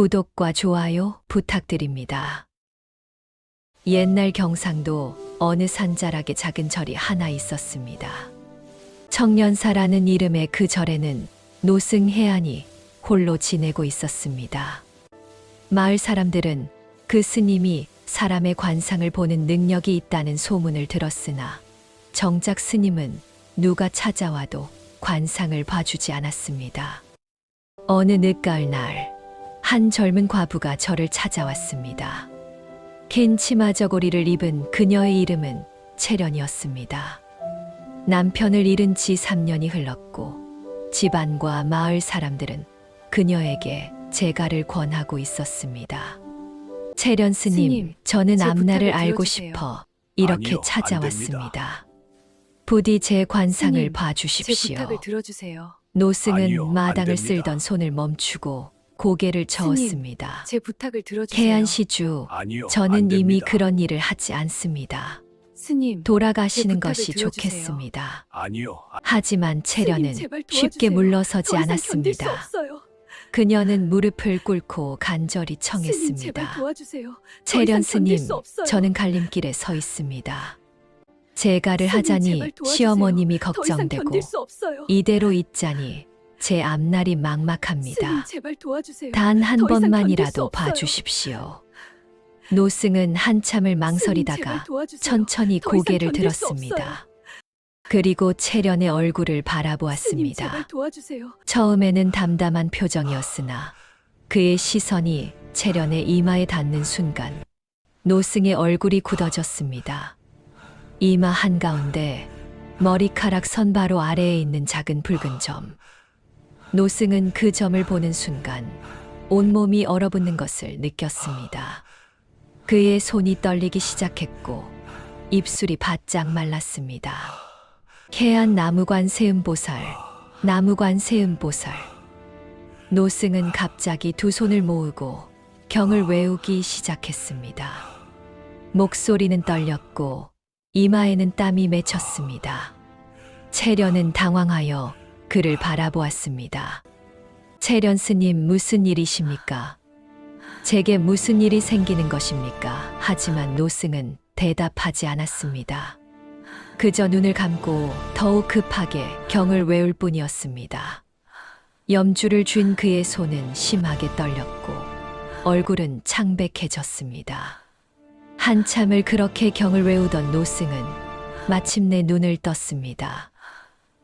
구독과 좋아요 부탁드립니다. 옛날 경상도 어느 산자락에 작은 절이 하나 있었습니다. 청년사라는 이름의 그 절에는 노승해안이 홀로 지내고 있었습니다. 마을 사람들은 그 스님이 사람의 관상을 보는 능력이 있다는 소문을 들었으나 정작 스님은 누가 찾아와도 관상을 봐주지 않았습니다. 어느 늦가을 날 한 젊은 과부가 저를 찾아왔습니다. 긴 치마 저고리를 입은 그녀의 이름은 채련이었습니다. 남편을 잃은 지 3년이 흘렀고 집안과 마을 사람들은 그녀에게 재가를 권하고 있었습니다. 채련 스님, 저는 제 앞날을 부탁을 알고 들어주세요. 싶어 이렇게 아니요, 안 찾아왔습니다. 부디 제 관상을 스님, 제 봐주십시오. 부탁을 들어주세요. 노승은 아니요, 안 마당을 됩니다. 쓸던 손을 멈추고 고개를 저었습니다. 제 부탁을 들어주세요. 해안시주, 아니요, 저는 안 이미 됩니다. 그런 일을 하지 않습니다. 스님, 돌아가시는 제 부탁을 것이 들어주세요. 좋겠습니다. 아니요. 하지만 채련은 스님, 제발 쉽게 도와주세요. 물러서지 더 이상 견딜 수 않았습니다. 없어요. 그녀는 무릎을 꿇고 간절히 스님, 제발 청했습니다. 도와주세요. 더 채련 이상 견딜 스님, 수 없어요. 저는 갈림길에 서 있습니다. 재가를 스님, 하자니 제발 도와주세요. 시어머님이 더 이상 걱정되고 견딜 수 없어요. 이대로 있자니 제 앞날이 막막합니다. 스님, 제발 도와주세요. 단 한 더 이상 견딜 수 번만이라도 없어요. 봐주십시오. 노승은 한참을 스님, 망설이다가 제발 도와주세요. 천천히 더 이상 고개를 견딜 수 들었습니다. 그리고 채련의 얼굴을 스님, 바라보았습니다. 제발 도와주세요. 처음에는 담담한 표정이었으나 그의 시선이 채련의 이마에 닿는 순간 노승의 얼굴이 굳어졌습니다. 이마 한가운데 머리카락 선 바로 아래에 있는 작은 붉은 점. 노승은 그 점을 보는 순간 온몸이 얼어붙는 것을 느꼈습니다. 그의 손이 떨리기 시작했고 입술이 바짝 말랐습니다. 해안 나무관 세음보살, 나무관 세음보살. 노승은 갑자기 두 손을 모으고 경을 외우기 시작했습니다. 목소리는 떨렸고 이마에는 땀이 맺혔습니다. 채련은 당황하여 그를 바라보았습니다. 채련 스님, 무슨 일이십니까? 제게 무슨 일이 생기는 것입니까? 하지만 노승은 대답하지 않았습니다. 그저 눈을 감고 더욱 급하게 경을 외울 뿐이었습니다. 염주를 쥔 그의 손은 심하게 떨렸고 얼굴은 창백해졌습니다. 한참을 그렇게 경을 외우던 노승은 마침내 눈을 떴습니다.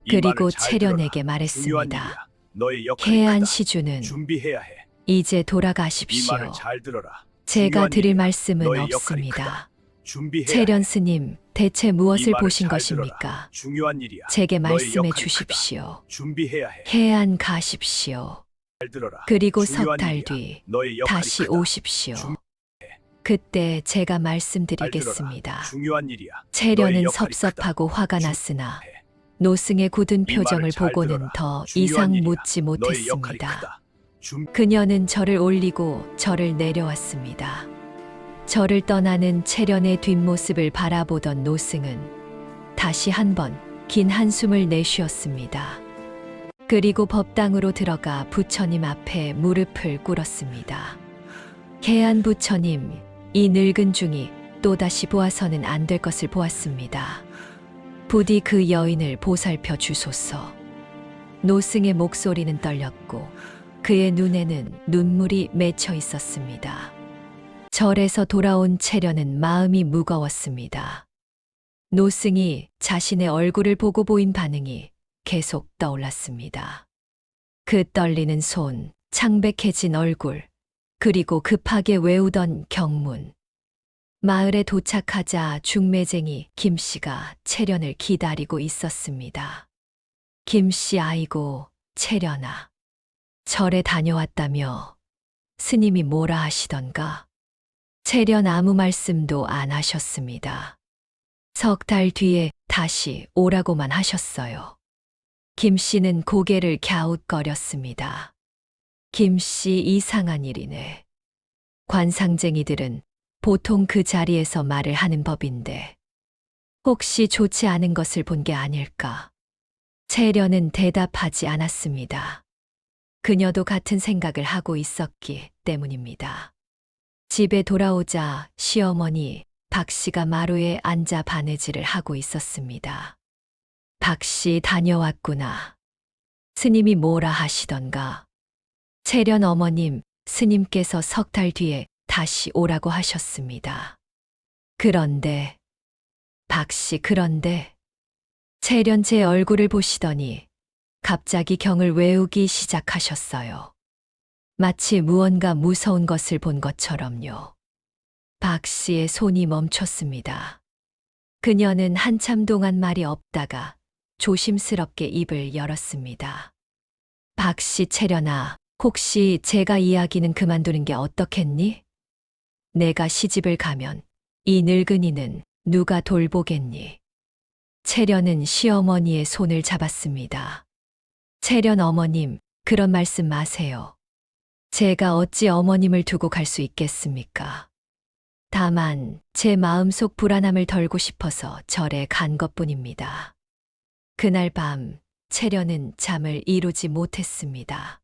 그리고 채련에게 말했습니다. 너의 역할이 해안 크다. 시주는 준비해야 해. 이제 이 돌아가십시오. 말을 잘 들어라. 제가 중요한 드릴 일이야. 말씀은 너의 역할이 없습니다. 크다. 준비해야 채련 해. 스님, 대체 이 무엇을 말을 보신 잘 것입니까? 들어라. 중요한 일이야. 제게 너의 말씀해 역할이 주십시오. 크다. 준비해야 해. 해안 가십시오. 잘 들어라. 그리고 중요한 석 달 일이야. 뒤 너의 역할이 다시 크다. 오십시오. 중- 그때 제가 잘 들어라. 말씀드리겠습니다. 중요한 일이야. 너의 채련은 역할이 섭섭하고 화가 중- 났으나 해. 노승의 굳은 이 표정을 말을 잘 보고는 들어라. 더 중요한 이상 일이야. 묻지 너의 역할이 못했습니다. 크다. 그녀는 저를 올리고 저를 내려왔습니다. 저를 떠나는 채련의 뒷모습을 바라보던 노승은 다시 한번 긴 한숨을 내쉬었습니다. 그리고 법당으로 들어가 부처님 앞에 무릎을 꿇었습니다. 해안 부처님, 이 늙은 중이 또다시 보아서는 안 될 것을 보았습니다. 부디 그 여인을 보살펴 주소서. 노승의 목소리는 떨렸고 그의 눈에는 눈물이 맺혀 있었습니다. 절에서 돌아온 채련은 마음이 무거웠습니다. 노승이 자신의 얼굴을 보고 보인 반응이 계속 떠올랐습니다. 그 떨리는 손, 창백해진 얼굴, 그리고 급하게 외우던 경문. 마을에 도착하자 중매쟁이 김씨가 채련을 기다리고 있었습니다. 김씨, 아이고, 채련아. 절에 다녀왔다며 스님이 뭐라 하시던가? 채련 아무 말씀도 안 하셨습니다. 석 달 뒤에 다시 오라고만 하셨어요. 김씨는 고개를 갸웃거렸습니다. 김씨, 이상한 일이네. 관상쟁이들은 보통 그 자리에서 말을 하는 법인데 혹시 좋지 않은 것을 본 게 아닐까? 채련은 대답하지 않았습니다. 그녀도 같은 생각을 하고 있었기 때문입니다. 집에 돌아오자 시어머니 박 씨가 마루에 앉아 바느질을 하고 있었습니다. 박 씨 다녀왔구나. 스님이 뭐라 하시던가. 채련 어머님, 스님께서 석 달 뒤에 다시 오라고 하셨습니다. 그런데, 박 씨 그런데, 채련 제 얼굴을 보시더니 갑자기 경을 외우기 시작하셨어요. 마치 무언가 무서운 것을 본 것처럼요. 박 씨의 손이 멈췄습니다. 그녀는 한참 동안 말이 없다가 조심스럽게 입을 열었습니다. 박 씨 채련아, 혹시 제가 이야기는 그만두는 게 어떻겠니? 내가 시집을 가면 이 늙은이는 누가 돌보겠니? 채련은 시어머니의 손을 잡았습니다. 채련 어머님, 그런 말씀 마세요. 제가 어찌 어머님을 두고 갈 수 있겠습니까? 다만 제 마음속 불안함을 덜고 싶어서 절에 간 것뿐입니다. 그날 밤 채련은 잠을 이루지 못했습니다.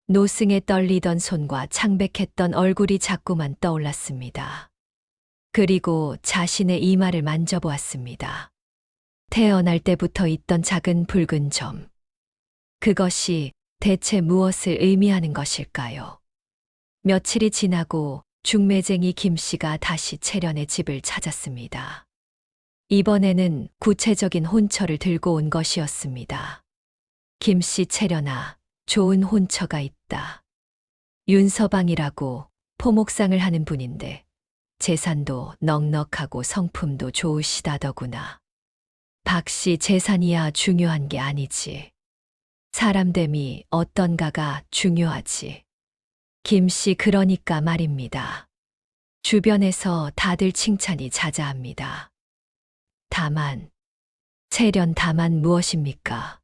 노승에 떨리던 손과 창백했던 얼굴이 자꾸만 떠올랐습니다. 그리고 자신의 이마를 만져보았습니다. 태어날 때부터 있던 작은 붉은 점. 그것이 대체 무엇을 의미하는 것일까요? 며칠이 지나고 중매쟁이 김 씨가 다시 채련의 집을 찾았습니다. 이번에는 구체적인 혼처를 들고 온 것이었습니다. 김 씨 채련아, 좋은 혼처가 있다. 윤서방이라고 포목상을 하는 분인데 재산도 넉넉하고 성품도 좋으시다더구나. 박 씨 재산이야 중요한 게 아니지. 사람됨이 어떤가가 중요하지. 김 씨 그러니까 말입니다. 주변에서 다들 칭찬이 자자합니다. 다만, 채련 다만 무엇입니까?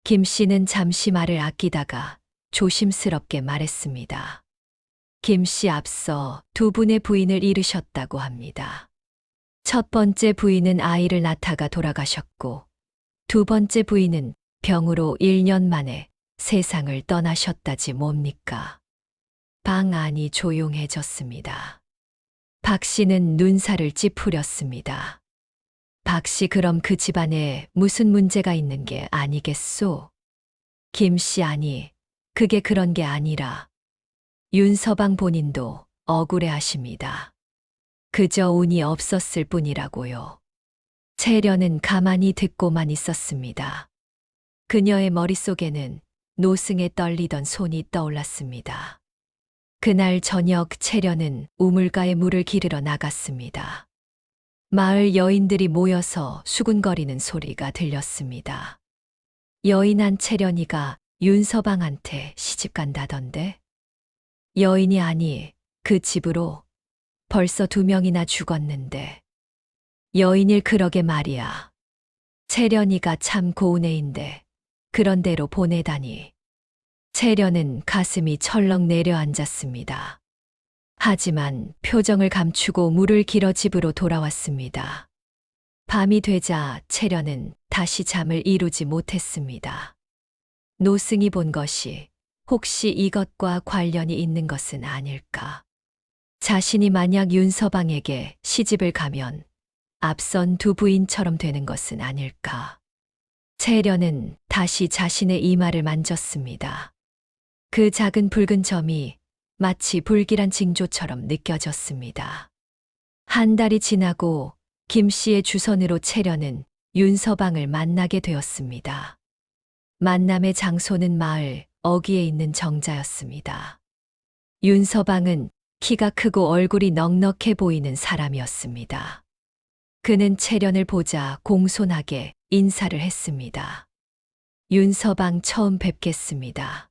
김 씨는 잠시 말을 아끼다가 조심스럽게 말했습니다. 김 씨 앞서 두 분의 부인을 잃으셨다고 합니다. 첫 번째 부인은 아이를 낳다가 돌아가셨고, 두 번째 부인은 병으로 1년 만에 세상을 떠나셨다지 뭡니까? 방 안이 조용해졌습니다. 박 씨는 눈살을 찌푸렸습니다. 박 씨 그럼 그 집안에 무슨 문제가 있는 게 아니겠소? 김 씨 아니, 그게 그런 게 아니라 윤서방 본인도 억울해 하십니다. 그저 운이 없었을 뿐이라고요. 채련은 가만히 듣고만 있었습니다. 그녀의 머릿속에는 노승에 떨리던 손이 떠올랐습니다. 그날 저녁 채련은 우물가에 물을 기르러 나갔습니다. 마을 여인들이 모여서 수군거리는 소리가 들렸습니다. 여인한 채련이가 윤서방한테 시집 간다던데? 여인이 아니, 그 집으로 벌써 2명이나 죽었는데. 여인일 그러게 말이야. 채련이가 참 고운 애인데 그런 데로 보내다니. 채련은 가슴이 철렁 내려앉았습니다. 하지만 표정을 감추고 물을 길어 집으로 돌아왔습니다. 밤이 되자 채련은 다시 잠을 이루지 못했습니다. 노승이 본 것이 혹시 이것과 관련이 있는 것은 아닐까. 자신이 만약 윤서방에게 시집을 가면 앞선 두 부인처럼 되는 것은 아닐까. 채련은 다시 자신의 이마를 만졌습니다. 그 작은 붉은 점이 마치 불길한 징조처럼 느껴졌습니다. 한 달이 지나고 김 씨의 주선으로 채련은 윤서방을 만나게 되었습니다. 만남의 장소는 마을 어귀에 있는 정자였습니다. 윤서방은 키가 크고 얼굴이 넉넉해 보이는 사람이었습니다. 그는 채련을 보자 공손하게 인사를 했습니다. 윤서방 처음 뵙겠습니다.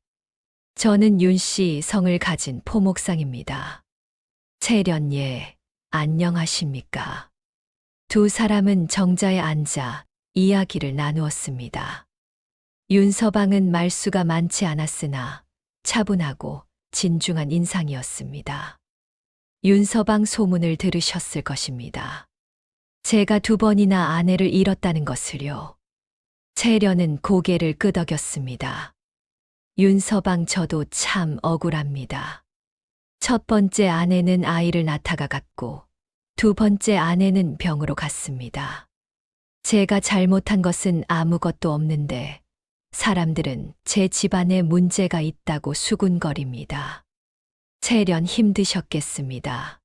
저는 윤씨 성을 가진 포목상입니다. 채련 예, 안녕하십니까. 두 사람은 정자에 앉아 이야기를 나누었습니다. 윤서방은 말수가 많지 않았으나 차분하고 진중한 인상이었습니다. 윤서방 소문을 들으셨을 것입니다. 제가 2번이나 아내를 잃었다는 것을요. 채련은 고개를 끄덕였습니다. 윤서방 저도 참 억울합니다. 첫 번째 아내는 아이를 낳다가 갔고, 두 번째 아내는 병으로 갔습니다. 제가 잘못한 것은 아무것도 없는데, 사람들은 제 집안에 문제가 있다고 수군거립니다. 채련 힘드셨겠습니다.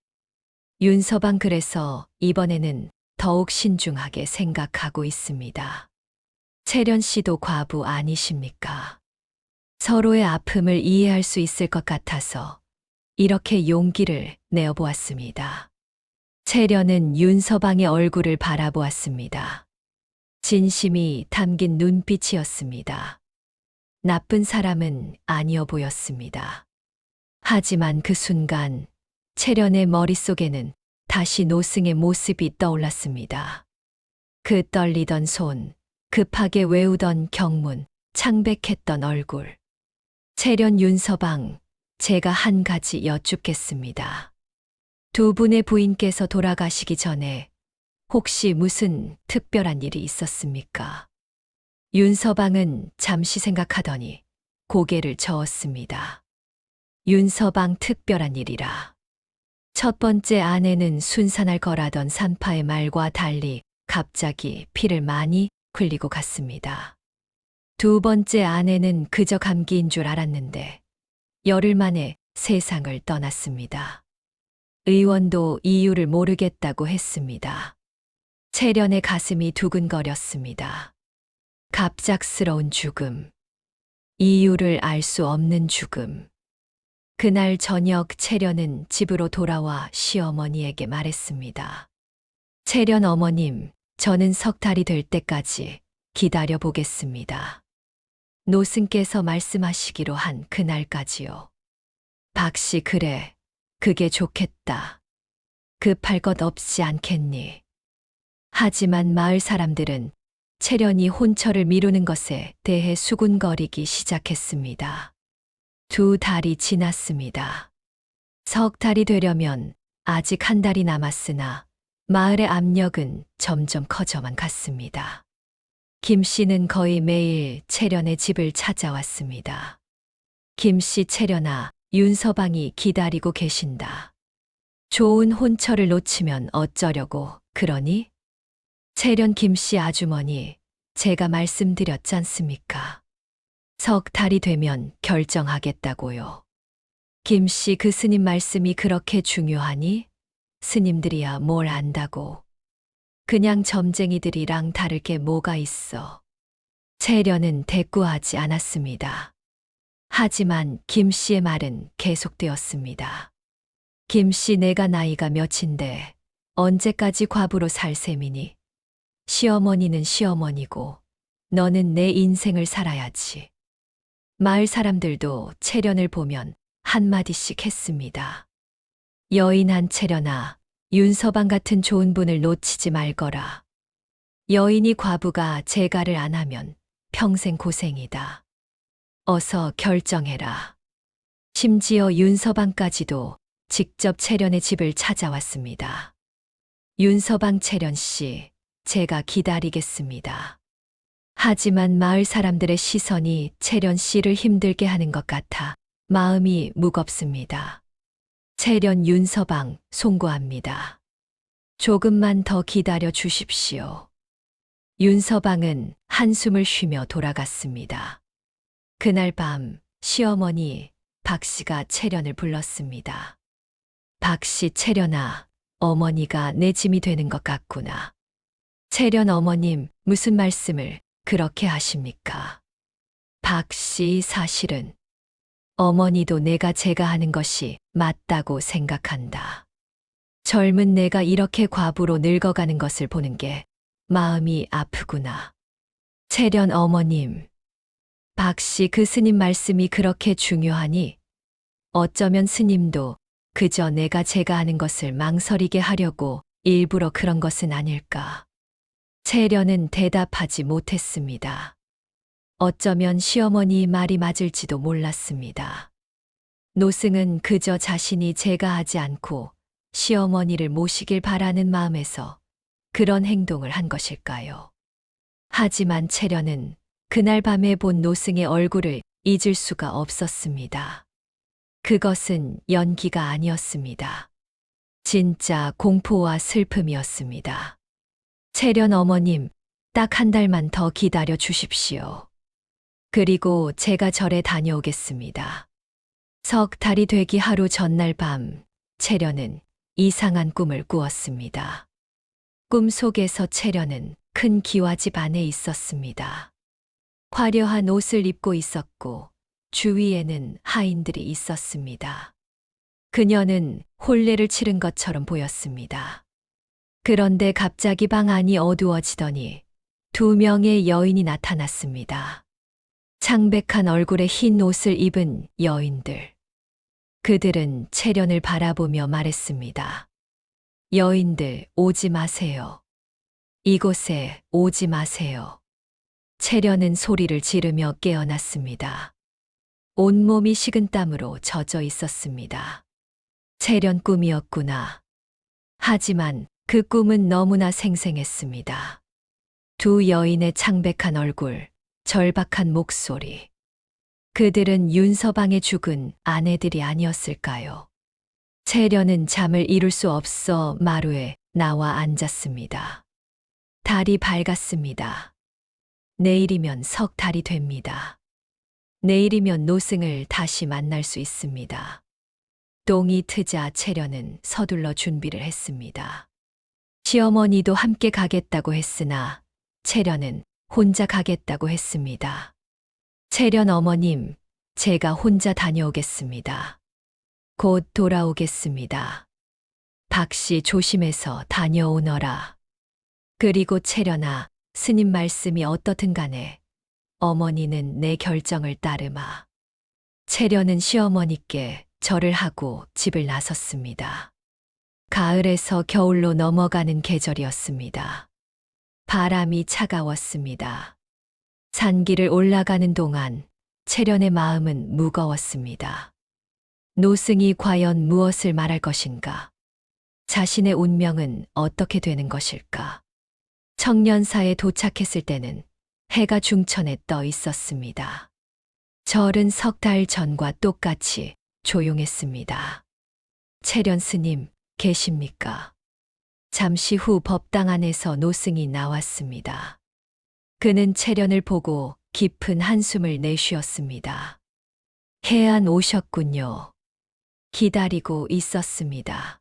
윤서방 그래서 이번에는 더욱 신중하게 생각하고 있습니다. 채련 씨도 과부 아니십니까? 서로의 아픔을 이해할 수 있을 것 같아서 이렇게 용기를 내어보았습니다. 채련은 윤서방의 얼굴을 바라보았습니다. 진심이 담긴 눈빛이었습니다. 나쁜 사람은 아니어 보였습니다. 하지만 그 순간 채련의 머릿속에는 다시 노승의 모습이 떠올랐습니다. 그 떨리던 손, 급하게 외우던 경문, 창백했던 얼굴. 채련 윤서방, 제가 한 가지 여쭙겠습니다. 두 분의 부인께서 돌아가시기 전에 혹시 무슨 특별한 일이 있었습니까? 윤서방은 잠시 생각하더니 고개를 저었습니다. 윤서방 특별한 일이라. 첫 번째 아내는 순산할 거라던 산파의 말과 달리 갑자기 피를 많이 흘리고 갔습니다. 두 번째 아내는 그저 감기인 줄 알았는데 열흘 만에 세상을 떠났습니다. 의원도 이유를 모르겠다고 했습니다. 채련의 가슴이 두근거렸습니다. 갑작스러운 죽음. 이유를 알 수 없는 죽음. 그날 저녁 채련은 집으로 돌아와 시어머니에게 말했습니다. 채련 어머님, 저는 석 달이 될 때까지 기다려 보겠습니다. 노승께서 말씀하시기로 한 그날까지요. 박씨 그래, 그게 좋겠다. 급할 것 없지 않겠니? 하지만 마을 사람들은 채련이 혼처를 미루는 것에 대해 수군거리기 시작했습니다. 두 달이 지났습니다. 석 달이 되려면 아직 한 달이 남았으나 마을의 압력은 점점 커져만 갔습니다. 김 씨는 거의 매일 채련의 집을 찾아왔습니다. 김 씨 채련아, 윤서방이 기다리고 계신다. 좋은 혼처를 놓치면 어쩌려고 그러니? 채련 김 씨 아주머니, 제가 말씀드렸지 않습니까? 석 달이 되면 결정하겠다고요. 김 씨 그 스님 말씀이 그렇게 중요하니? 스님들이야 뭘 안다고. 그냥 점쟁이들이랑 다를 게 뭐가 있어. 채련은 대꾸하지 않았습니다. 하지만 김 씨의 말은 계속되었습니다. 김 씨 내가 나이가 몇인데 언제까지 과부로 살 셈이니? 시어머니는 시어머니고 너는 내 인생을 살아야지. 마을 사람들도 채련을 보면 한마디씩 했습니다. 여인한 채련아, 윤서방 같은 좋은 분을 놓치지 말거라. 여인이 과부가 재가를 안 하면 평생 고생이다. 어서 결정해라. 심지어 윤서방까지도 직접 채련의 집을 찾아왔습니다. 윤서방 채련 씨, 제가 기다리겠습니다. 하지만 마을 사람들의 시선이 채련 씨를 힘들게 하는 것 같아 마음이 무겁습니다. 채련 윤서방 송구합니다. 조금만 더 기다려 주십시오. 윤서방은 한숨을 쉬며 돌아갔습니다. 그날 밤 시어머니 박씨가 채련을 불렀습니다. 박씨 채련아, 어머니가 내 짐이 되는 것 같구나. 채련 어머님, 무슨 말씀을 그렇게 하십니까? 박씨 사실은 어머니도 내가 제가 하는 것이 맞다고 생각한다. 젊은 내가 이렇게 과부로 늙어가는 것을 보는 게 마음이 아프구나. 채련 어머님, 박씨 그 스님 말씀이 그렇게 중요하니 어쩌면 스님도 그저 내가 제가 하는 것을 망설이게 하려고 일부러 그런 것은 아닐까. 채련은 대답하지 못했습니다. 어쩌면 시어머니 말이 맞을지도 몰랐습니다. 노승은 그저 자신이 제가 하지 않고 시어머니를 모시길 바라는 마음에서 그런 행동을 한 것일까요? 하지만 채련은 그날 밤에 본 노승의 얼굴을 잊을 수가 없었습니다. 그것은 연기가 아니었습니다. 진짜 공포와 슬픔이었습니다. 채련 어머님, 딱 한 달만 더 기다려 주십시오. 그리고 제가 절에 다녀오겠습니다. 석 달이 되기 하루 전날 밤, 채련은 이상한 꿈을 꾸었습니다. 꿈 속에서 채련은 큰 기와집 안에 있었습니다. 화려한 옷을 입고 있었고 주위에는 하인들이 있었습니다. 그녀는 혼례를 치른 것처럼 보였습니다. 그런데 갑자기 방 안이 어두워지더니 2명의 여인이 나타났습니다. 창백한 얼굴에 흰 옷을 입은 여인들. 그들은 채련을 바라보며 말했습니다. 여인들, 오지 마세요. 이곳에 오지 마세요. 채련은 소리를 지르며 깨어났습니다. 온몸이 식은땀으로 젖어 있었습니다. 채련 꿈이었구나. 하지만 그 꿈은 너무나 생생했습니다. 2 여인의 창백한 얼굴, 절박한 목소리. 그들은 윤서방의 죽은 아내들이 아니었을까요? 채련은 잠을 이룰 수 없어 마루에 나와 앉았습니다. 달이 밝았습니다. 내일이면 석 달이 됩니다. 내일이면 노승을 다시 만날 수 있습니다. 똥이 트자 채련은 서둘러 준비를 했습니다. 시어머니도 함께 가겠다고 했으나 채련은 혼자 가겠다고 했습니다. 채련 어머님, 제가 혼자 다녀오겠습니다. 곧 돌아오겠습니다. 박씨 조심해서 다녀오너라. 그리고 채련아, 스님 말씀이 어떻든 간에 어머니는 내 결정을 따르마. 채련은 시어머니께 절을 하고 집을 나섰습니다. 가을에서 겨울로 넘어가는 계절이었습니다. 바람이 차가웠습니다. 산길을 올라가는 동안 채련의 마음은 무거웠습니다. 노승이 과연 무엇을 말할 것인가? 자신의 운명은 어떻게 되는 것일까? 청년사에 도착했을 때는 해가 중천에 떠 있었습니다. 절은 석 달 전과 똑같이 조용했습니다. 채련 스님, 계십니까? 잠시 후 법당 안에서 노승이 나왔습니다. 그는 채련을 보고 깊은 한숨을 내쉬었습니다. 해안 오셨군요. 기다리고 있었습니다.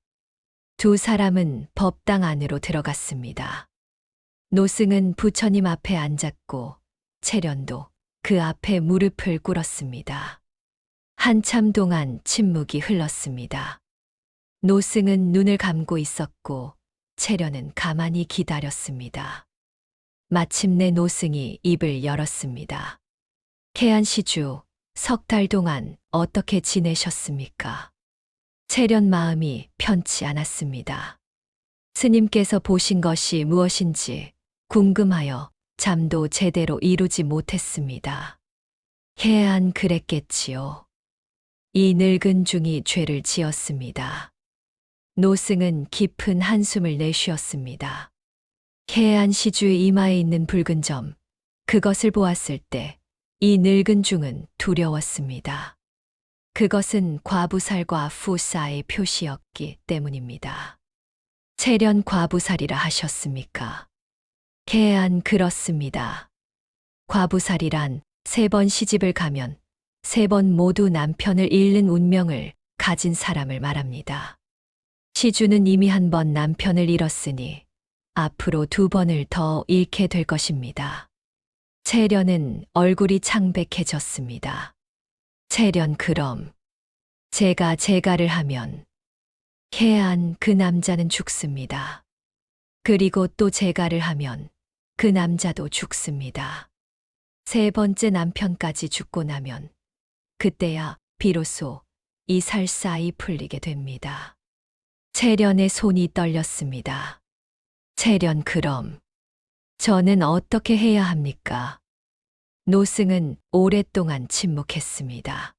2 사람은 법당 안으로 들어갔습니다. 노승은 부처님 앞에 앉았고 채련도 그 앞에 무릎을 꿇었습니다. 한참 동안 침묵이 흘렀습니다. 노승은 눈을 감고 있었고 채련은 가만히 기다렸습니다. 마침내 노승이 입을 열었습니다. 해안시주, 석 달 동안 어떻게 지내셨습니까? 채련 마음이 편치 않았습니다. 스님께서 보신 것이 무엇인지 궁금하여 잠도 제대로 이루지 못했습니다. 해안 그랬겠지요. 이 늙은 중이 죄를 지었습니다. 노승은 깊은 한숨을 내쉬었습니다. 해안 시주의 이마에 있는 붉은 점, 그것을 보았을 때 이 늙은 중은 두려웠습니다. 그것은 과부살과 후사의 표시였기 때문입니다. 채련 과부살이라 하셨습니까? 해안 그렇습니다. 과부살이란 3번 시집을 가면 3번 모두 남편을 잃는 운명을 가진 사람을 말합니다. 시주는 이미 1번 남편을 잃었으니 앞으로 2번을 더 잃게 될 것입니다. 채련은 얼굴이 창백해졌습니다. 채련 그럼 제가 재가를 하면 해안 그 남자는 죽습니다. 그리고 또 재가를 하면 그 남자도 죽습니다. 3번째 남편까지 죽고 나면 그때야 비로소 이 살사이 풀리게 됩니다. 채련의 손이 떨렸습니다. 채련 그럼 저는 어떻게 해야 합니까? 노승은 오랫동안 침묵했습니다.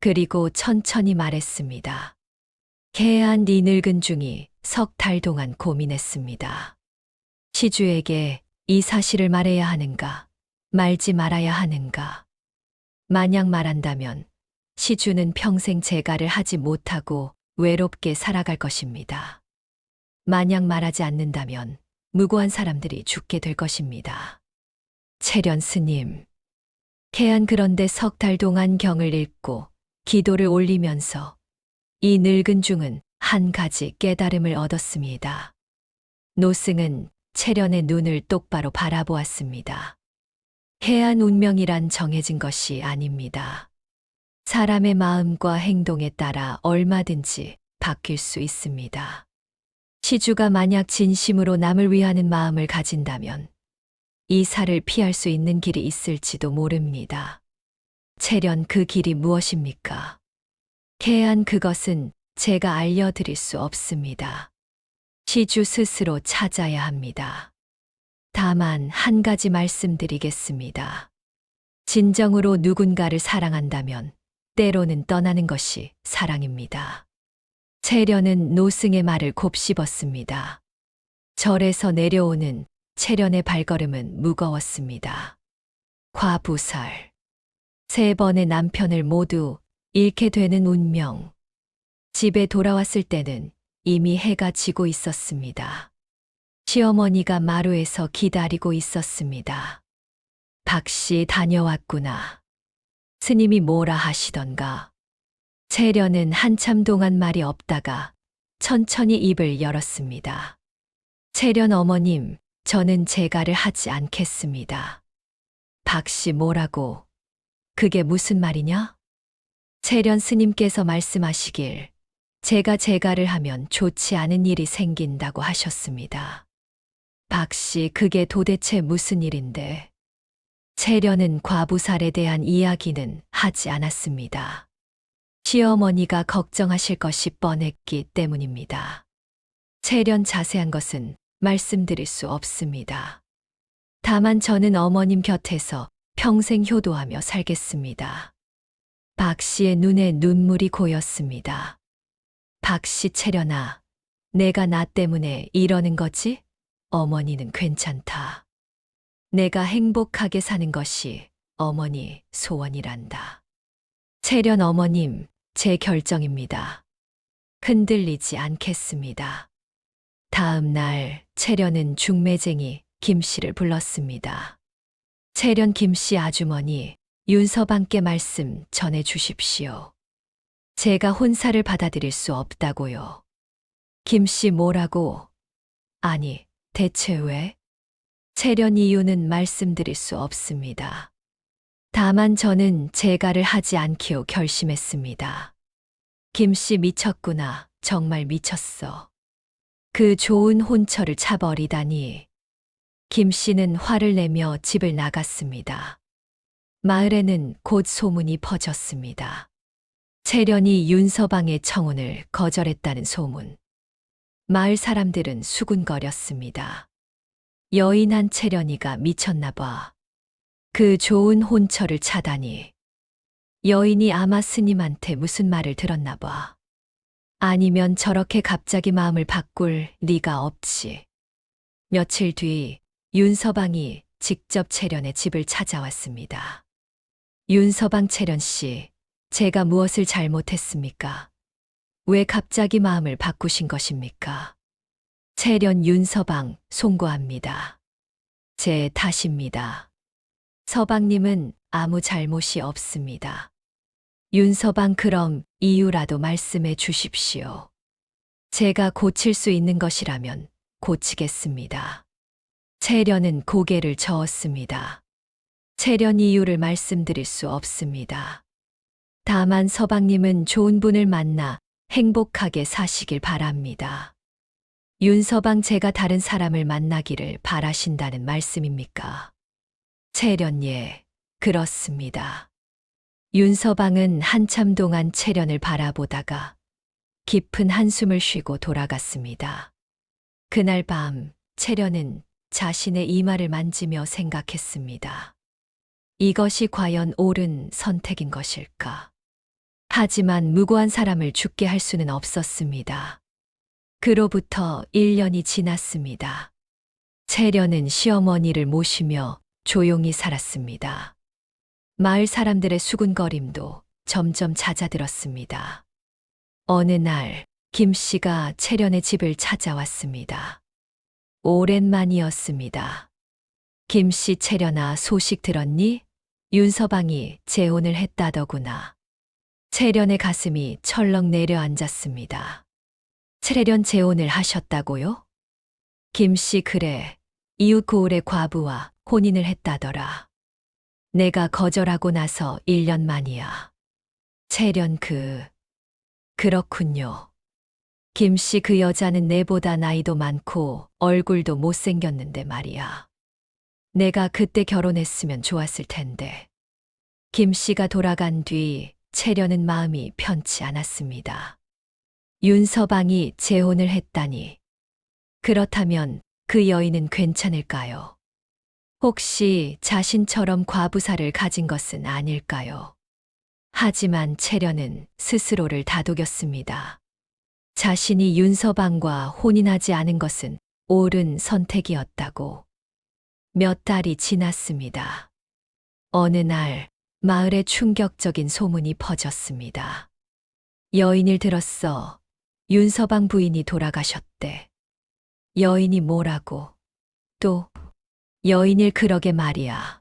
그리고 천천히 말했습니다. 해안 네 늙은 중이 석 달 동안 고민했습니다. 시주에게 이 사실을 말해야 하는가, 말지 말아야 하는가. 만약 말한다면 시주는 평생 재가를 하지 못하고 외롭게 살아갈 것입니다. 만약 말하지 않는다면 무고한 사람들이 죽게 될 것입니다. 채련 스님. 개안 그런데 석 달 동안 경을 읽고 기도를 올리면서 이 늙은 중은 한 가지 깨달음을 얻었습니다. 노승은 채련의 눈을 똑바로 바라보았습니다. 해안 운명이란 정해진 것이 아닙니다. 사람의 마음과 행동에 따라 얼마든지 바뀔 수 있습니다. 시주가 만약 진심으로 남을 위하는 마음을 가진다면 이 살을 피할 수 있는 길이 있을지도 모릅니다. 채련 그 길이 무엇입니까? 개안 그것은 제가 알려드릴 수 없습니다. 시주 스스로 찾아야 합니다. 다만 한 가지 말씀드리겠습니다. 진정으로 누군가를 사랑한다면 때로는 떠나는 것이 사랑입니다. 채련은 노승의 말을 곱씹었습니다. 절에서 내려오는 채련의 발걸음은 무거웠습니다. 과부살. 3번의 남편을 모두 잃게 되는 운명. 집에 돌아왔을 때는 이미 해가 지고 있었습니다. 시어머니가 마루에서 기다리고 있었습니다. 박씨 다녀왔구나. 스님이 뭐라 하시던가. 채련은 한참 동안 말이 없다가 천천히 입을 열었습니다. 채련 어머님, 저는 재가를 하지 않겠습니다. 박씨 뭐라고? 그게 무슨 말이냐? 채련 스님께서 말씀하시길 제가 재가를 하면 좋지 않은 일이 생긴다고 하셨습니다. 박씨 그게 도대체 무슨 일인데? 채련은 과부살에 대한 이야기는 하지 않았습니다. 시어머니가 걱정하실 것이 뻔했기 때문입니다. 채련 자세한 것은 말씀드릴 수 없습니다. 다만 저는 어머님 곁에서 평생 효도하며 살겠습니다. 박씨의 눈에 눈물이 고였습니다. 박씨 채련아, 내가 나 때문에 이러는 거지? 어머니는 괜찮다. 내가 행복하게 사는 것이 어머니 소원이란다. 채련 어머님, 제 결정입니다. 흔들리지 않겠습니다. 다음 날 채련은 중매쟁이 김씨를 불렀습니다. 채련 김씨 아주머니, 윤서방께 말씀 전해 주십시오. 제가 혼사를 받아들일 수 없다고요. 김씨 뭐라고? 아니, 대체 왜? 채련 이유는 말씀드릴 수 없습니다. 다만 저는 재가를 하지 않기로 결심했습니다. 김씨 미쳤구나. 정말 미쳤어. 그 좋은 혼처를 차버리다니. 김씨는 화를 내며 집을 나갔습니다. 마을에는 곧 소문이 퍼졌습니다. 채련이 윤서방의 청혼을 거절했다는 소문. 마을 사람들은 수군거렸습니다. 여인한 채련이가 미쳤나 봐. 그 좋은 혼처를 차다니. 여인이 아마 스님한테 무슨 말을 들었나 봐. 아니면 저렇게 갑자기 마음을 바꿀 리가 없지. 며칠 뒤 윤서방이 직접 채련의 집을 찾아왔습니다. 윤서방 채련 씨, 제가 무엇을 잘못했습니까? 왜 갑자기 마음을 바꾸신 것입니까? 채련 윤서방 송구합니다. 제 탓입니다. 서방님은 아무 잘못이 없습니다. 윤서방 그럼 이유라도 말씀해 주십시오. 제가 고칠 수 있는 것이라면 고치겠습니다. 채련은 고개를 저었습니다. 채련 이유를 말씀드릴 수 없습니다. 다만 서방님은 좋은 분을 만나 행복하게 사시길 바랍니다. 윤서방 제가 다른 사람을 만나기를 바라신다는 말씀입니까? 채련 예, 그렇습니다. 윤서방은 한참 동안 채련을 바라보다가 깊은 한숨을 쉬고 돌아갔습니다. 그날 밤 채련은 자신의 이마를 만지며 생각했습니다. 이것이 과연 옳은 선택인 것일까? 하지만 무고한 사람을 죽게 할 수는 없었습니다. 그로부터 1년이 지났습니다. 채련은 시어머니를 모시며 조용히 살았습니다. 마을 사람들의 수군거림도 점점 잦아들었습니다. 어느 날 김 씨가 채련의 집을 찾아왔습니다. 오랜만이었습니다. 김 씨, 채련아, 소식 들었니? 윤서방이 재혼을 했다더구나. 채련의 가슴이 철렁 내려앉았습니다. 채련 재혼을 하셨다고요? 김 씨, 그래. 이웃 고을의 과부와 혼인을 했다더라. 내가 거절하고 나서 1년 만이야. 채련, 그렇군요. 김 씨, 그 여자는 내보다 나이도 많고 얼굴도 못생겼는데 말이야. 내가 그때 결혼했으면 좋았을 텐데. 김 씨가 돌아간 뒤 채련은 마음이 편치 않았습니다. 윤서방이 재혼을 했다니. 그렇다면 그 여인은 괜찮을까요? 혹시 자신처럼 과부살을 가진 것은 아닐까요? 하지만 채련은 스스로를 다독였습니다. 자신이 윤서방과 혼인하지 않은 것은 옳은 선택이었다고. 몇 달이 지났습니다. 어느 날 마을에 충격적인 소문이 퍼졌습니다. 여인을 들었어. 윤서방 부인이 돌아가셨대. 여인이 뭐라고? 또 여인일, 그러게 말이야.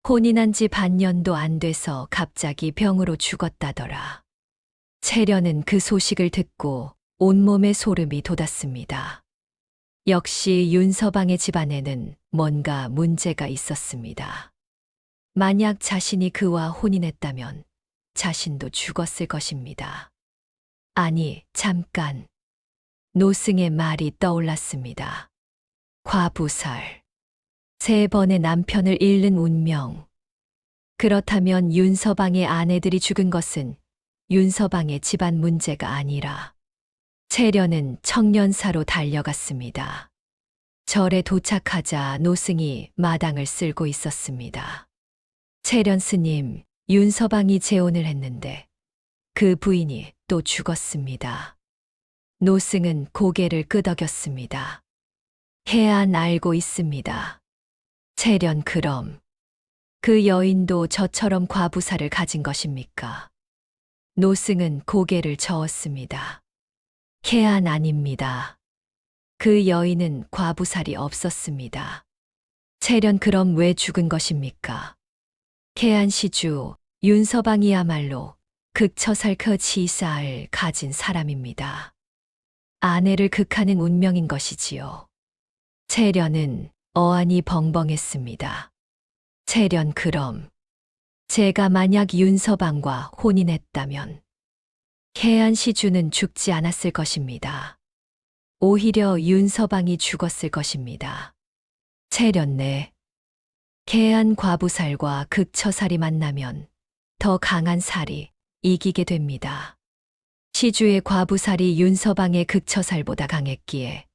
혼인한 지 반년도 안 돼서 갑자기 병으로 죽었다더라. 채련은 그 소식을 듣고 온몸에 소름이 돋았습니다. 역시 윤서방의 집안에는 뭔가 문제가 있었습니다. 만약 자신이 그와 혼인했다면 자신도 죽었을 것입니다. 아니, 잠깐. 노승의 말이 떠올랐습니다. 과부살. 3번의 남편을 잃는 운명. 그렇다면 윤서방의 아내들이 죽은 것은 윤서방의 집안 문제가 아니라. 채련은 청년사로 달려갔습니다. 절에 도착하자 노승이 마당을 쓸고 있었습니다. 채련 스님, 윤서방이 재혼을 했는데 그 부인이 또 죽었습니다. 노승은 고개를 끄덕였습니다. 해안 알고 있습니다. 채련, 그럼 그 여인도 저처럼 과부살을 가진 것입니까? 노승은 고개를 저었습니다. 해안 아닙니다. 그 여인은 과부살이 없었습니다. 채련, 그럼 왜 죽은 것입니까? 해안 시주, 윤서방이야말로 극처살 그 지사를 가진 사람입니다. 아내를 극하는 운명인 것이지요. 채련은 어안이 벙벙했습니다. 채련, 그럼 제가 만약 윤서방과 혼인했다면 해안 시주는 죽지 않았을 것입니다. 오히려 윤서방이 죽었을 것입니다. 채련, 네. 해안 과부살과 극처살이 만나면 더 강한 살이 이기게 됩니다. 시주의 과부살이 윤서방의 극처살보다 강했기에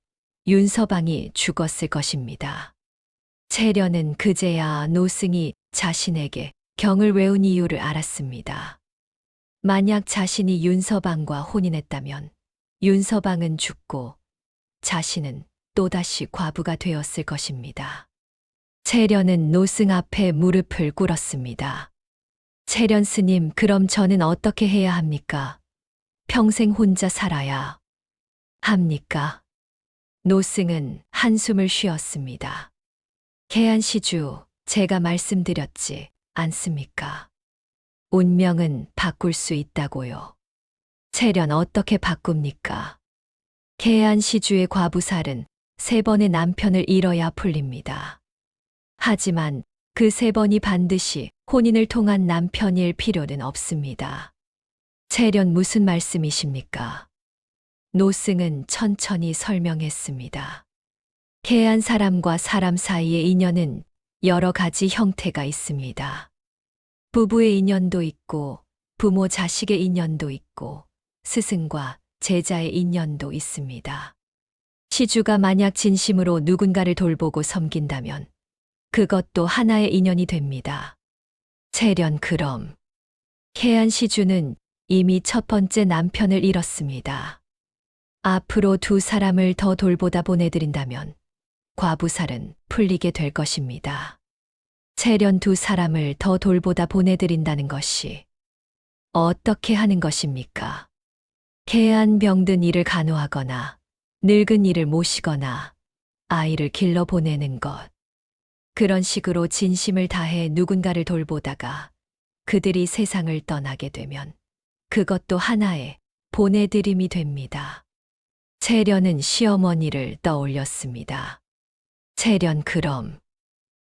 윤서방이 죽었을 것입니다. 채련은 그제야 노승이 자신에게 경을 외운 이유를 알았습니다. 만약 자신이 윤서방과 혼인했다면 윤서방은 죽고 자신은 또다시 과부가 되었을 것입니다. 채련은 노승 앞에 무릎을 꿇었습니다. 채련 스님, 그럼 저는 어떻게 해야 합니까? 평생 혼자 살아야 합니까? 노승은 한숨을 쉬었습니다. 해안 시주, 제가 말씀드렸지 않습니까? 운명은 바꿀 수 있다고요. 채련, 어떻게 바꿉니까? 해안 시주의 과부살은 3번의 남편을 잃어야 풀립니다. 하지만 그 3번이 반드시 혼인을 통한 남편일 필요는 없습니다. 채련, 무슨 말씀이십니까? 노승은 천천히 설명했습니다. 해안 사람과 사람 사이의 인연은 여러 가지 형태가 있습니다. 부부의 인연도 있고, 부모 자식의 인연도 있고, 스승과 제자의 인연도 있습니다. 시주가 만약 진심으로 누군가를 돌보고 섬긴다면 그것도 하나의 인연이 됩니다. 채련, 그럼 해안 시주는 이미 1번째 남편을 잃었습니다. 앞으로 2 사람을 더 돌보다 보내드린다면 과부살은 풀리게 될 것입니다. 채련 두 사람을 더 돌보다 보내드린다는 것이 어떻게 하는 것입니까? 개안 병든 이를 간호하거나 늙은 이를 모시거나 아이를 길러 보내는 것. 그런 식으로 진심을 다해 누군가를 돌보다가 그들이 세상을 떠나게 되면 그것도 하나의 보내드림이 됩니다. 채련은 시어머니를 떠올렸습니다. 채련 그럼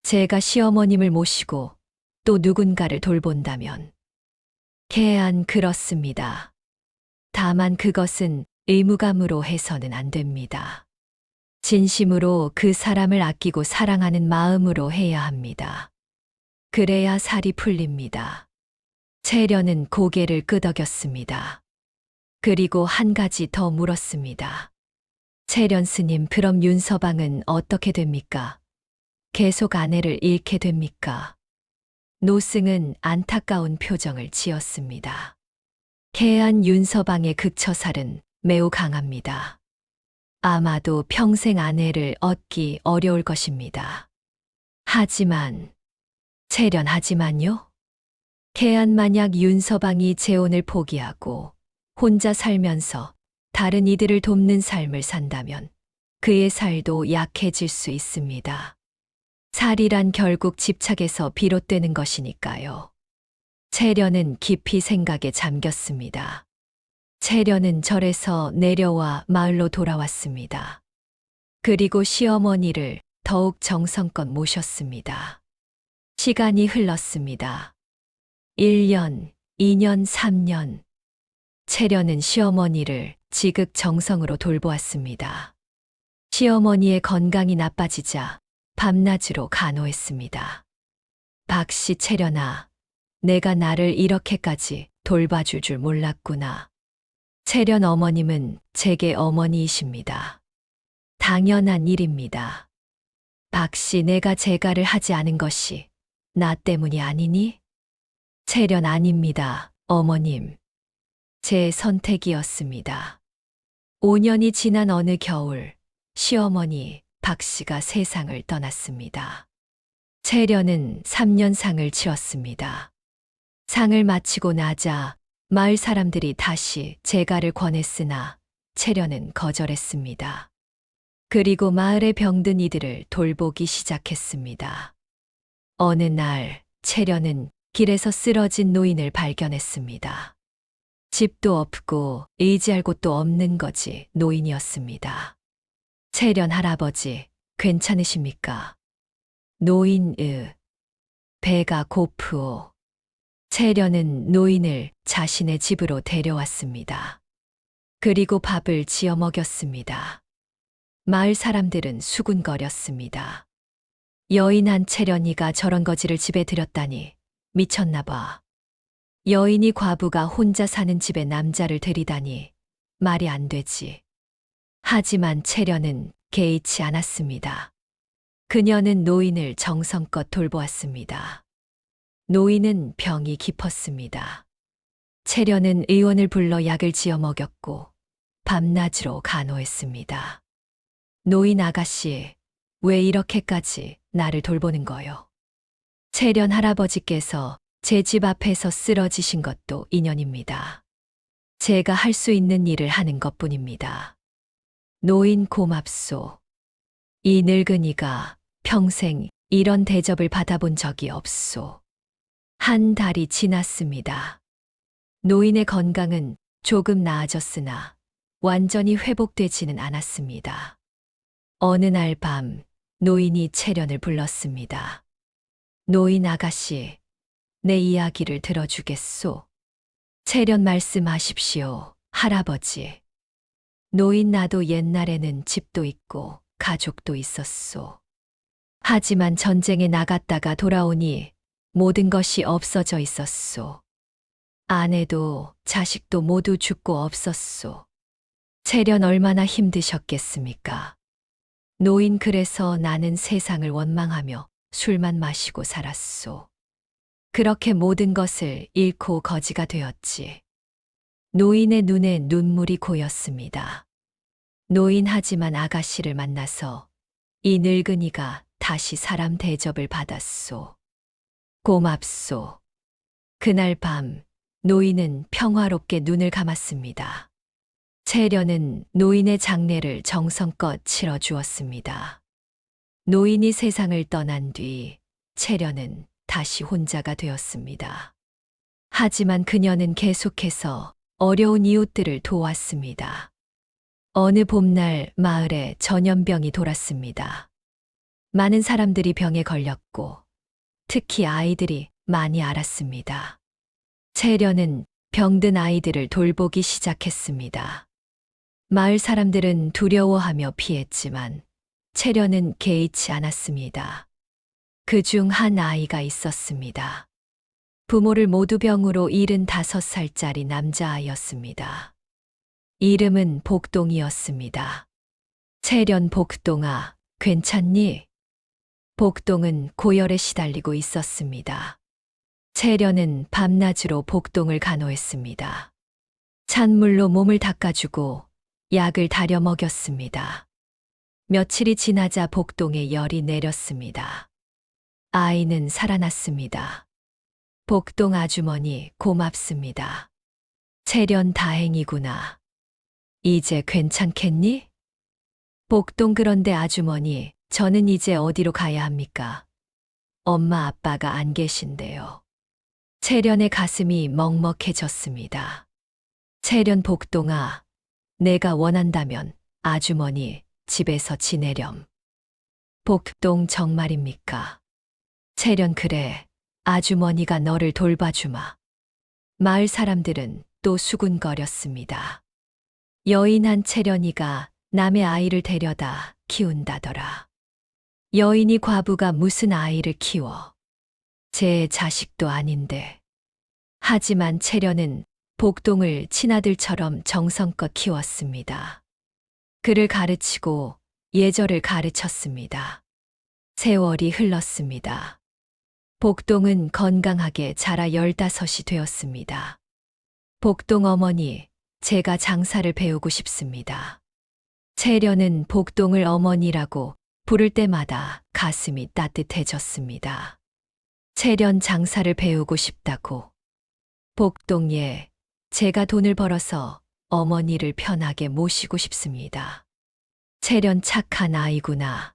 제가 시어머님을 모시고 또 누군가를 돌본다면 개안 그렇습니다. 다만 그것은 의무감으로 해서는 안 됩니다. 진심으로 그 사람을 아끼고 사랑하는 마음으로 해야 합니다. 그래야 살이 풀립니다. 채련은 고개를 끄덕였습니다. 그리고 한 가지 더 물었습니다. 채련 스님, 그럼 윤서방은 어떻게 됩니까? 계속 아내를 잃게 됩니까? 노승은 안타까운 표정을 지었습니다. 개안 윤서방의 극처살은 매우 강합니다. 아마도 평생 아내를 얻기 어려울 것입니다. 하지만, 채련하지만요? 개안 만약 윤서방이 재혼을 포기하고 혼자 살면서 다른 이들을 돕는 삶을 산다면 그의 살도 약해질 수 있습니다. 살이란 결국 집착에서 비롯되는 것이니까요. 채련은 깊이 생각에 잠겼습니다. 채련은 절에서 내려와 마을로 돌아왔습니다. 그리고 시어머니를 더욱 정성껏 모셨습니다. 시간이 흘렀습니다. 1년, 2년, 3년. 채련은 시어머니를 지극정성으로 돌보았습니다. 시어머니의 건강이 나빠지자 밤낮으로 간호했습니다. 박씨, 채련아, 내가 나를 이렇게까지 돌봐줄 줄 몰랐구나. 채련 어머님은 제게 어머니이십니다. 당연한 일입니다. 박씨, 내가 재가를 하지 않은 것이 나 때문이 아니니? 채련, 아닙니다, 어머님. 제 선택이었습니다. 5년이 지난 어느 겨울, 시어머니 박씨가 세상을 떠났습니다. 채련은 3년 상을 치렀습니다. 상을 마치고 나자 마을 사람들이 다시 재가를 권했으나 채련은 거절했습니다. 그리고 마을에 병든 이들을 돌보기 시작했습니다. 어느 날 채련은 길에서 쓰러진 노인을 발견했습니다. 집도 없고 의지할 곳도 없는 거지 노인이었습니다. 채련 할아버지, 괜찮으십니까? 노인, 배가 고프오. 채련은 노인을 자신의 집으로 데려왔습니다. 그리고 밥을 지어 먹였습니다. 마을 사람들은 수군거렸습니다. 여인한 채련이가 저런 거지를 집에 들였다니 미쳤나 봐. 여인이 과부가 혼자 사는 집에 남자를 들이다니 말이 안 되지. 하지만 채련은 개의치 않았습니다. 그녀는 노인을 정성껏 돌보았습니다. 노인은 병이 깊었습니다. 채련은 의원을 불러 약을 지어 먹였고 밤낮으로 간호했습니다. 노인 아가씨, 왜 이렇게까지 나를 돌보는 거요? 채련 할아버지께서 제 집 앞에서 쓰러지신 것도 인연입니다. 제가 할 수 있는 일을 하는 것뿐입니다. 노인 고맙소. 이 늙은이가 평생 이런 대접을 받아본 적이 없소. 한 달이 지났습니다. 노인의 건강은 조금 나아졌으나 완전히 회복되지는 않았습니다. 어느 날 밤 노인이 채련을 불렀습니다. 노인 아가씨, 내 이야기를 들어주겠소? 채련 말씀하십시오, 할아버지. 노인, 나도 옛날에는 집도 있고 가족도 있었소. 하지만 전쟁에 나갔다가 돌아오니 모든 것이 없어져 있었소. 아내도 자식도 모두 죽고 없었소. 채련 얼마나 힘드셨겠습니까? 노인, 그래서 나는 세상을 원망하며 술만 마시고 살았소. 그렇게 모든 것을 잃고 거지가 되었지. 노인의 눈에 눈물이 고였습니다. 노인, 하지만 아가씨를 만나서 이 늙은이가 다시 사람 대접을 받았소. 고맙소. 그날 밤 노인은 평화롭게 눈을 감았습니다. 채련은 노인의 장례를 정성껏 치러 주었습니다. 노인이 세상을 떠난 뒤 채련은 다시 혼자가 되었습니다. 하지만 그녀는 계속해서 어려운 이웃들을 도왔습니다. 어느 봄날 마을에 전염병이 돌았습니다. 많은 사람들이 병에 걸렸고 특히 아이들이 많이 앓았습니다. 채련은 병든 아이들을 돌보기 시작했습니다. 마을 사람들은 두려워하며 피했지만 채련은 개의치 않았습니다. 그중 한 아이가 있었습니다. 부모를 모두 병으로 75살짜리 남자아이였습니다. 이름은 복동이었습니다. 채련 복동아, 괜찮니? 복동은 고열에 시달리고 있었습니다. 채련은 밤낮으로 복동을 간호했습니다. 찬물로 몸을 닦아주고 약을 다려 먹였습니다. 며칠이 지나자 복동에 열이 내렸습니다. 아이는 살아났습니다. 복동 아주머니 고맙습니다. 채련 다행이구나. 이제 괜찮겠니? 복동 그런데 아주머니, 저는 이제 어디로 가야 합니까? 엄마 아빠가 안 계신데요. 채련의 가슴이 먹먹해졌습니다. 채련 복동아, 내가 원한다면 아주머니 집에서 지내렴. 복동 정말입니까? 채련 그래, 아주머니가 너를 돌봐주마. 마을 사람들은 또 수군거렸습니다. 여인한 채련이가 남의 아이를 데려다 키운다더라. 여인이 과부가 무슨 아이를 키워. 제 자식도 아닌데. 하지만 채련은 복동을 친아들처럼 정성껏 키웠습니다. 그를 가르치고 예절을 가르쳤습니다. 세월이 흘렀습니다. 복동은 건강하게 자라 15이 되었습니다. 복동 어머니, 제가 장사를 배우고 싶습니다. 채련은 복동을 어머니라고 부를 때마다 가슴이 따뜻해졌습니다. 채련 장사를 배우고 싶다고. 복동 예, 제가 돈을 벌어서 어머니를 편하게 모시고 싶습니다. 채련 착한 아이구나.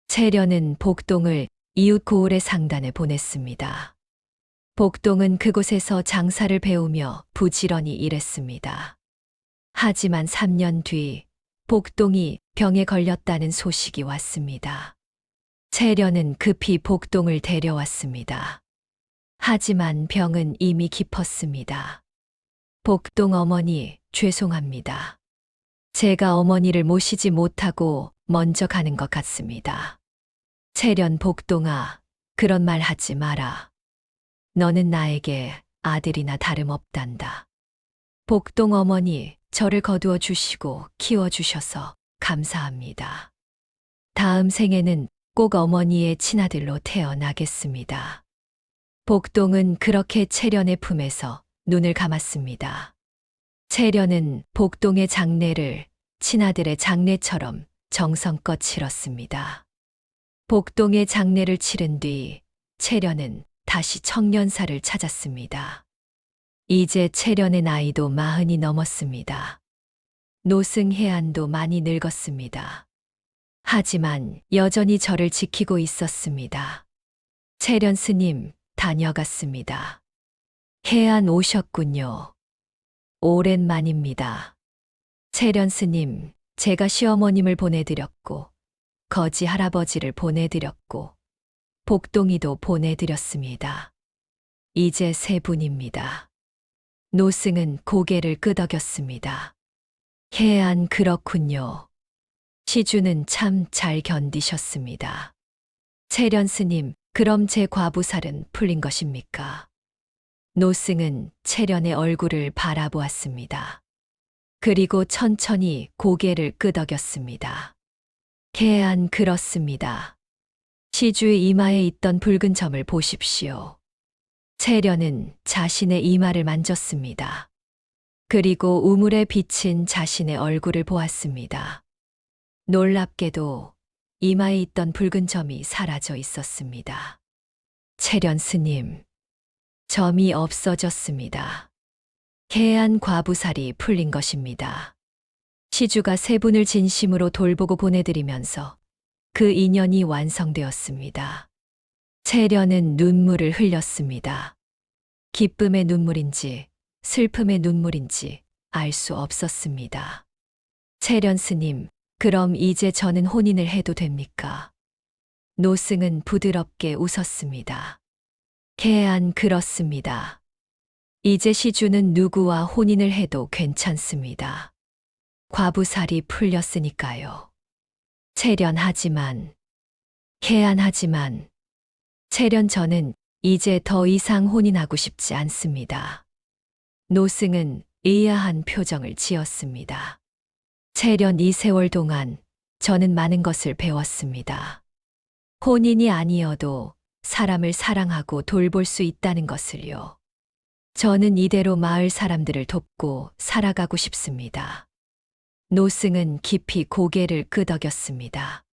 채련은 복동을 이웃 고을의 상단에 보냈습니다. 복동은 그곳에서 장사를 배우며 부지런히 일했습니다. 하지만 3년 뒤 복동이 병에 걸렸다는 소식이 왔습니다. 채련은 급히 복동을 데려왔습니다. 하지만 병은 이미 깊었습니다. 복동 어머니, 죄송합니다. 제가 어머니를 모시지 못하고 먼저 가는 것 같습니다. 채련 복동아, 그런 말 하지 마라. 너는 나에게 아들이나 다름없단다. 복동 어머니, 저를 거두어 주시고 키워주셔서 감사합니다. 다음 생에는 꼭 어머니의 친아들로 태어나겠습니다. 복동은 그렇게 채련의 품에서 눈을 감았습니다. 채련은 복동의 장례를 친아들의 장례처럼 정성껏 치렀습니다. 복동의 장례를 치른 뒤 채련은 다시 청년사를 찾았습니다. 이제 채련의 나이도 40이 넘었습니다. 노승해안도 많이 늙었습니다. 하지만 여전히 저를 지키고 있었습니다. 채련 스님, 다녀갔습니다. 해안 오셨군요. 오랜만입니다. 채련 스님, 제가 시어머님을 보내드렸고, 거지 할아버지를 보내드렸고, 복동이도 보내드렸습니다. 이제 세 분입니다. 노승은 고개를 끄덕였습니다. 해안 그렇군요. 시주는 참 잘 견디셨습니다. 채련 스님, 그럼 제 과부살은 풀린 것입니까? 노승은 채련의 얼굴을 바라보았습니다. 그리고 천천히 고개를 끄덕였습니다. 해안 그렇습니다. 시주의 이마에 있던 붉은 점을 보십시오. 채련은 자신의 이마를 만졌습니다. 그리고 우물에 비친 자신의 얼굴을 보았습니다. 놀랍게도 이마에 있던 붉은 점이 사라져 있었습니다. 채련 스님, 점이 없어졌습니다. 개한 과부살이 풀린 것입니다. 시주가 세 분을 진심으로 돌보고 보내드리면서 그 인연이 완성되었습니다. 채련은 눈물을 흘렸습니다. 기쁨의 눈물인지 슬픔의 눈물인지 알 수 없었습니다. 채련 스님, 그럼 이제 저는 혼인을 해도 됩니까? 노승은 부드럽게 웃었습니다. 개안 그렇습니다. 이제 시주는 누구와 혼인을 해도 괜찮습니다. 과부살이 풀렸으니까요. 채련하지만, 개안하지만, 채련 저는 이제 더 이상 혼인하고 싶지 않습니다. 노승은 의아한 표정을 지었습니다. 채련 이 세월 동안 저는 많은 것을 배웠습니다. 혼인이 아니어도 사람을 사랑하고 돌볼 수 있다는 것을요. 저는 이대로 마을 사람들을 돕고 살아가고 싶습니다. 노승은 깊이 고개를 끄덕였습니다.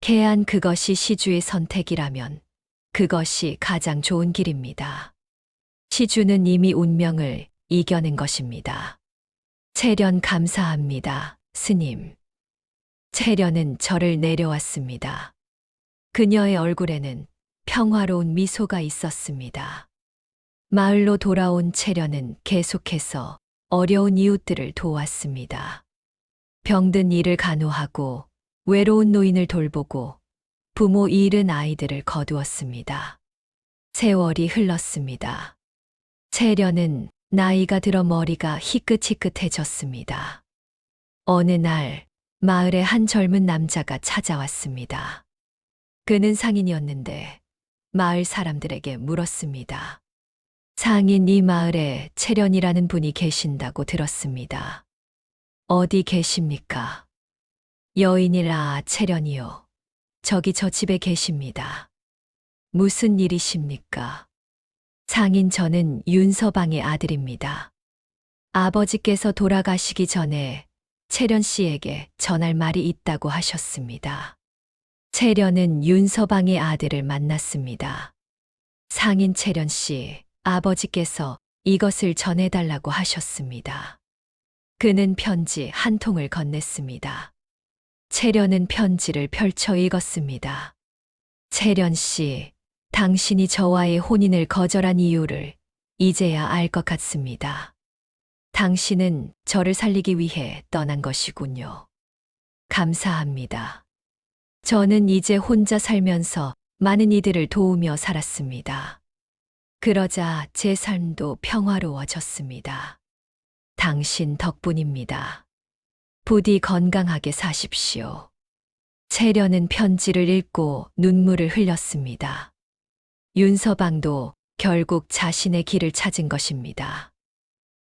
개안 그것이 시주의 선택이라면 그것이 가장 좋은 길입니다. 시주는 이미 운명을 이겨낸 것입니다. 채련 감사합니다, 스님. 채련은 절을 내려왔습니다. 그녀의 얼굴에는 평화로운 미소가 있었습니다. 마을로 돌아온 채련은 계속해서 어려운 이웃들을 도왔습니다. 병든 이를 간호하고 외로운 노인을 돌보고 부모 잃은 아이들을 거두었습니다. 세월이 흘렀습니다. 채련은 나이가 들어 머리가 희끗희끗해졌습니다. 어느 날 마을에 한 젊은 남자가 찾아왔습니다. 그는 상인이었는데 마을 사람들에게 물었습니다. 상인 이 마을에 채련이라는 분이 계신다고 들었습니다. 어디 계십니까? 여인이라 채련이요. 저기 저 집에 계십니다. 무슨 일이십니까? 상인 저는 윤서방의 아들입니다. 아버지께서 돌아가시기 전에 채련 씨에게 전할 말이 있다고 하셨습니다. 채련은 윤서방의 아들을 만났습니다. 상인 채련 씨, 아버지께서 이것을 전해달라고 하셨습니다. 그는 편지 한 통을 건넸습니다. 채련은 편지를 펼쳐 읽었습니다. 채련 씨, 당신이 저와의 혼인을 거절한 이유를 이제야 알 것 같습니다. 당신은 저를 살리기 위해 떠난 것이군요. 감사합니다. 저는 이제 혼자 살면서 많은 이들을 도우며 살았습니다. 그러자 제 삶도 평화로워졌습니다. 당신 덕분입니다. 부디 건강하게 사십시오. 채련은 편지를 읽고 눈물을 흘렸습니다. 윤서방도 결국 자신의 길을 찾은 것입니다.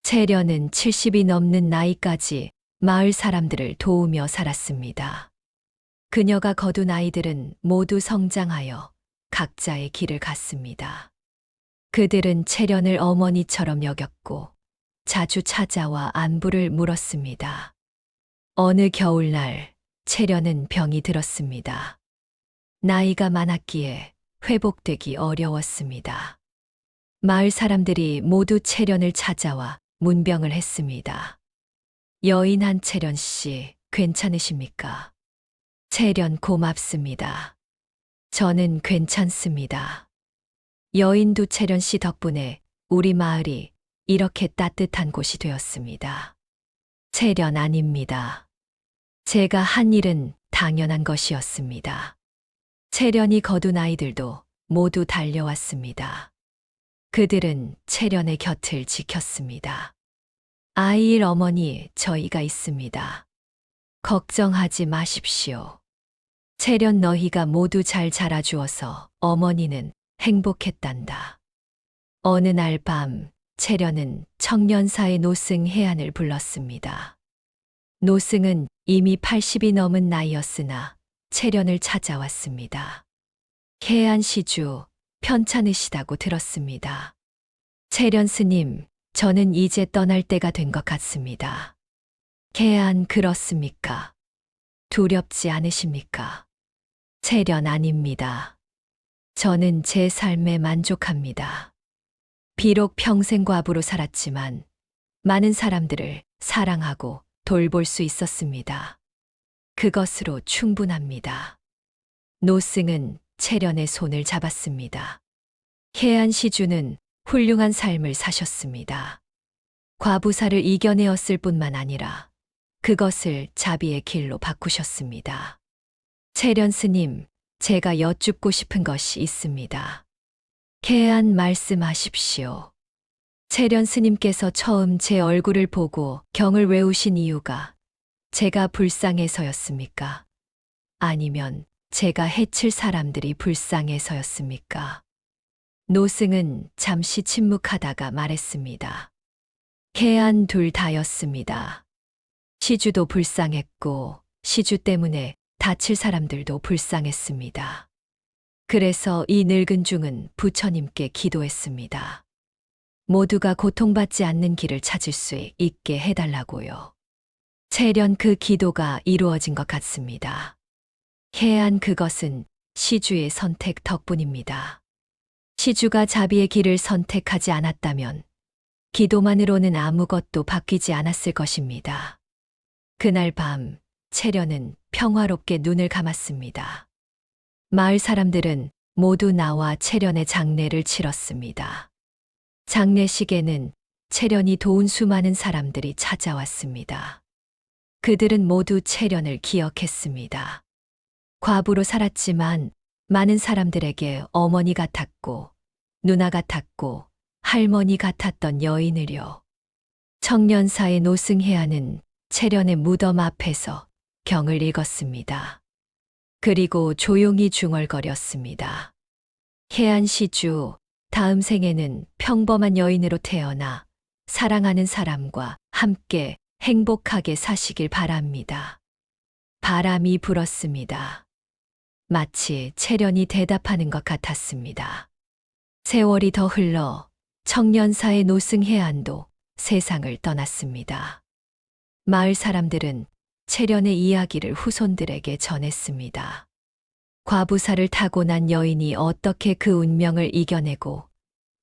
채련은 70이 넘는 나이까지 마을 사람들을 도우며 살았습니다. 그녀가 거둔 아이들은 모두 성장하여 각자의 길을 갔습니다. 그들은 채련을 어머니처럼 여겼고 자주 찾아와 안부를 물었습니다. 어느 겨울날 채련은 병이 들었습니다. 나이가 많았기에 회복되기 어려웠습니다. 마을 사람들이 모두 채련을 찾아와 문병을 했습니다. 여인한 채련 씨, 괜찮으십니까? 채련 고맙습니다. 저는 괜찮습니다. 여인도 채련 씨 덕분에 우리 마을이 이렇게 따뜻한 곳이 되었습니다. 채련 아닙니다. 제가 한 일은 당연한 것이었습니다. 채련이 거둔 아이들도 모두 달려왔습니다. 그들은 채련의 곁을 지켰습니다. 아이일 어머니, 저희가 있습니다. 걱정하지 마십시오. 채련 너희가 모두 잘 자라주어서 어머니는 행복했단다. 어느 날 밤 채련은 청년사의 노승 해안을 불렀습니다. 노승은 이미 80이 넘은 나이였으나 채련을 찾아왔습니다. 해안 시주, 편찮으시다고 들었습니다. 채련 스님, 저는 이제 떠날 때가 된 것 같습니다. 해안 그렇습니까? 두렵지 않으십니까? 채련 아닙니다. 저는 제 삶에 만족합니다. 비록 평생 과부로 살았지만 많은 사람들을 사랑하고 돌볼 수 있었습니다. 그것으로 충분합니다. 노승은 채련의 손을 잡았습니다. 해안 시주는 훌륭한 삶을 사셨습니다. 과부사를 이겨내었을 뿐만 아니라 그것을 자비의 길로 바꾸셨습니다. 채련 스님, 제가 여쭙고 싶은 것이 있습니다. 해안 말씀하십시오. 채련 스님께서 처음 제 얼굴을 보고 경을 외우신 이유가 제가 불쌍해서였습니까? 아니면 제가 해칠 사람들이 불쌍해서였습니까? 노승은 잠시 침묵하다가 말했습니다. 해안 둘 다였습니다. 시주도 불쌍했고 시주 때문에 다칠 사람들도 불쌍했습니다. 그래서 이 늙은 중은 부처님께 기도했습니다. 모두가 고통받지 않는 길을 찾을 수 있게 해달라고요. 채련 그 기도가 이루어진 것 같습니다. 해안 그것은 시주의 선택 덕분입니다. 시주가 자비의 길을 선택하지 않았다면 기도만으로는 아무것도 바뀌지 않았을 것입니다. 그날 밤 채련은 평화롭게 눈을 감았습니다. 마을 사람들은 모두 나와 채련의 장례를 치렀습니다. 장례식에는 채련이 도운 수많은 사람들이 찾아왔습니다. 그들은 모두 채련을 기억했습니다. 과부로 살았지만 많은 사람들에게 어머니 같았고 누나 같았고 할머니 같았던 여인을요. 청년사의 노승해안은 채련의 무덤 앞에서 경을 읽었습니다. 그리고 조용히 중얼거렸습니다. 해안 시주, 다음 생에는 평범한 여인으로 태어나 사랑하는 사람과 함께 행복하게 사시길 바랍니다. 바람이 불었습니다. 마치 채련이 대답하는 것 같았습니다. 세월이 더 흘러 청년사의 노승해안도 세상을 떠났습니다. 마을 사람들은 채련의 이야기를 후손들에게 전했습니다. 과부사를 타고난 여인이 어떻게 그 운명을 이겨내고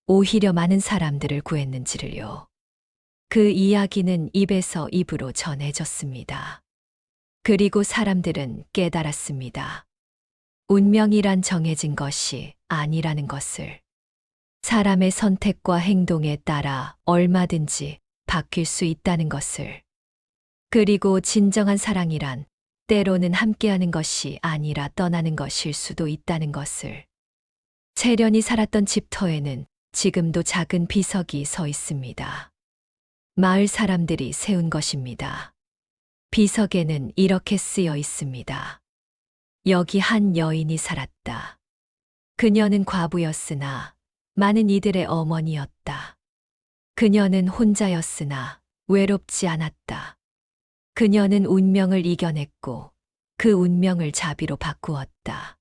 오히려 많은 사람들을 구했는지를요. 그 이야기는 입에서 입으로 전해졌습니다. 그리고 사람들은 깨달았습니다. 운명이란 정해진 것이 아니라는 것을. 사람의 선택과 행동에 따라 얼마든지 바뀔 수 있다는 것을. 그리고 진정한 사랑이란 때로는 함께하는 것이 아니라 떠나는 것일 수도 있다는 것을. 채련이 살았던 집터에는 지금도 작은 비석이 서 있습니다. 마을 사람들이 세운 것입니다. 비석에는 이렇게 쓰여 있습니다. 여기 한 여인이 살았다. 그녀는 과부였으나 많은 이들의 어머니였다. 그녀는 혼자였으나 외롭지 않았다. 그녀는 운명을 이겨냈고 그 운명을 자비로 바꾸었다.